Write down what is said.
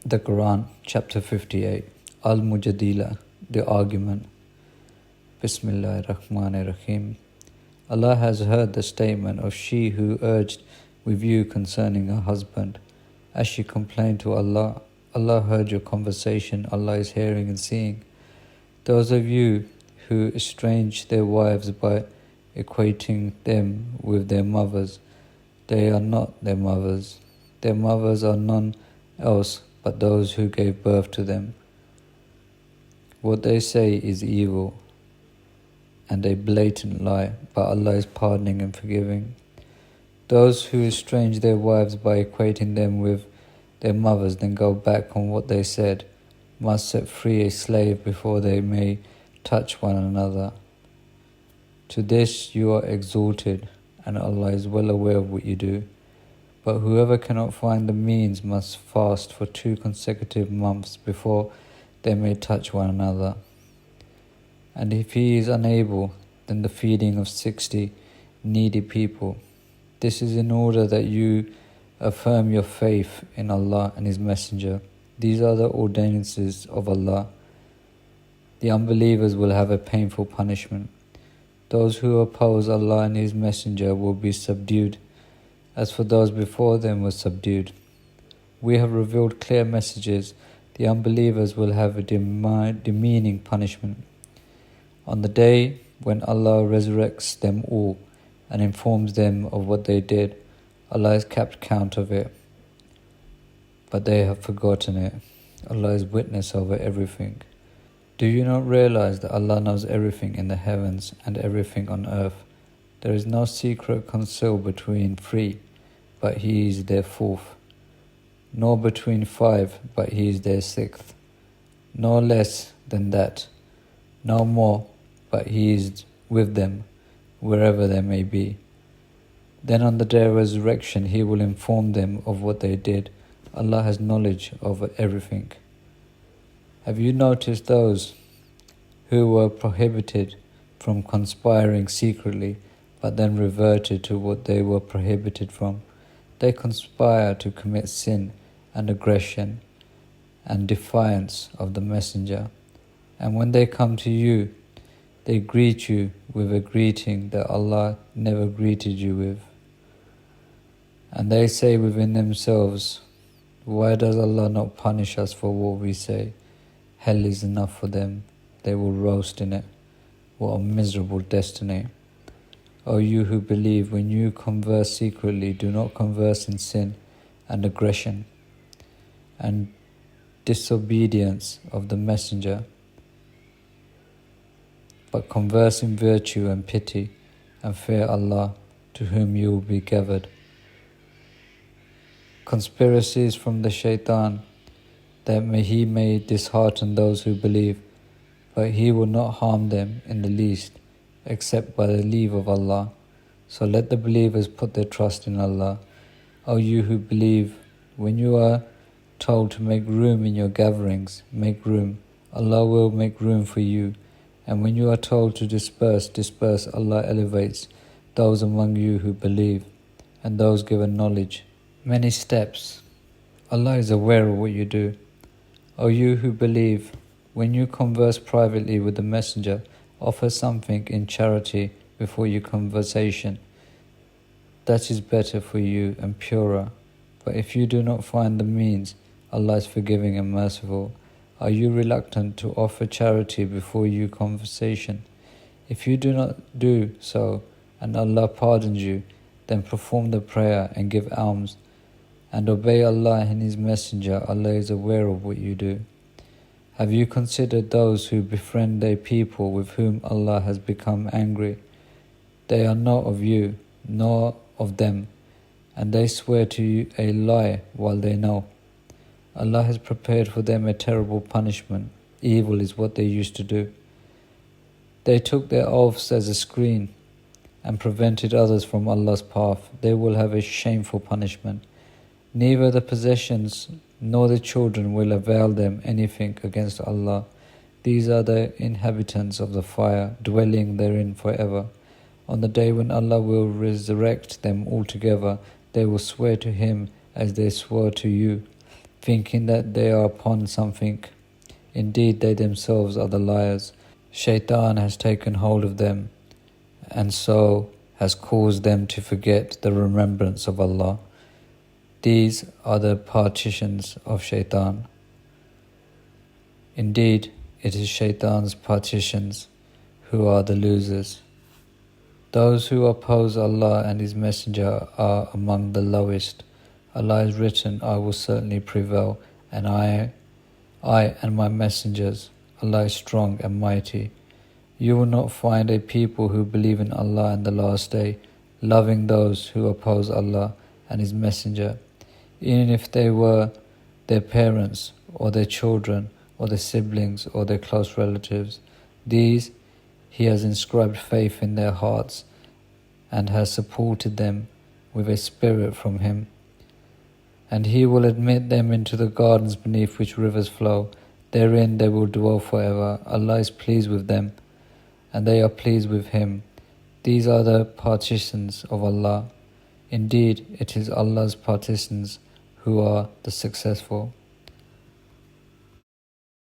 The Quran, chapter 58, Al-Mujadilah, the argument. Bismillahir-Rahmanir-Rahim. Allah has heard the statement of she who urged with you concerning her husband. As she complained to Allah, Allah heard your conversation, Allah is hearing and seeing. Those of you who estrange their wives by equating them with their mothers, they are not their mothers. Their mothers are none else but those who gave birth to them. What they say is evil and a blatant lie, but Allah is pardoning and forgiving. Those who estrange their wives by equating them with their mothers, then go back on what they said, must set free a slave before they may touch one another. To this you are exalted, and Allah is well aware of what you do. But whoever cannot find the means must fast for 2 consecutive months before they may touch one another. And if he is unable, then the feeding of 60 needy people. This is in order that you affirm your faith in Allah and His Messenger. These are the ordinances of Allah. The unbelievers will have a painful punishment. Those who oppose Allah and His Messenger will be subdued, as for those before them were subdued. We have revealed clear messages. The unbelievers will have a demeaning punishment. On the day when Allah resurrects them all and informs them of what they did, Allah has kept count of it, but they have forgotten it. Allah is witness over everything. Do you not realize that Allah knows everything in the heavens and everything on earth? There is no secret concealed between 3, but He is their 4th, nor between 5, but He is their 6th, nor less than that, no more, but He is with them wherever they may be. Then on the day of resurrection He will inform them of what they did. Allah has knowledge over everything. Have you noticed those who were prohibited from conspiring secretly, but then reverted to what they were prohibited from? They conspire to commit sin and aggression and defiance of the Messenger. And when they come to you, they greet you with a greeting that Allah never greeted you with. And they say within themselves, why does Allah not punish us for what we say? Hell is enough for them. They will roast in it. What a miserable destiny. O you who believe, when you converse secretly, do not converse in sin and aggression and disobedience of the Messenger, but converse in virtue and pity and fear Allah, to whom you will be gathered. Conspiracies from the shaitan, that he may dishearten those who believe, but he will not harm them in the least, except by the leave of Allah. So let the believers put their trust in Allah. O you who believe, when you are told to make room in your gatherings, make room. Allah will make room for you. And when you are told to disperse, disperse. Allah elevates those among you who believe and those given knowledge. Many steps. Allah is aware of what you do. O you who believe, when you converse privately with the Messenger, offer something in charity before your conversation. That is better for you and purer. But if you do not find the means, Allah is forgiving and merciful. Are you reluctant to offer charity before your conversation? If you do not do so, and Allah pardons you, then perform the prayer and give alms, and obey Allah and His Messenger. Allah is aware of what you do. Have you considered those who befriend a people with whom Allah has become angry? They are not of you, nor of them, and they swear to you a lie while they know. Allah has prepared for them a terrible punishment. Evil is what they used to do. They took their oaths as a screen and prevented others from Allah's path. They will have a shameful punishment. Neither the possessions nor the children will avail them anything against Allah. These are the inhabitants of the fire, dwelling therein forever. On the day when Allah will resurrect them all together, they will swear to Him as they swore to you, thinking that they are upon something. Indeed, they themselves are the liars. Shaitan has taken hold of them, and so has caused them to forget the remembrance of Allah. These are the partitions of Shaitan. Indeed, it is Shaitan's partitions who are the losers. Those who oppose Allah and His Messenger are among the lowest. Allah has written, I will certainly prevail, and I and my messengers. Allah is strong and mighty. You will not find a people who believe in Allah and the last day, loving those who oppose Allah and His Messenger, even if they were their parents or their children or their siblings or their close relatives. These He has inscribed faith in their hearts and has supported them with a spirit from Him. And He will admit them into the gardens beneath which rivers flow. Therein they will dwell forever. Allah is pleased with them, and they are pleased with Him. These are the partitions of Allah. Indeed, it is Allah's partitions who are the successful.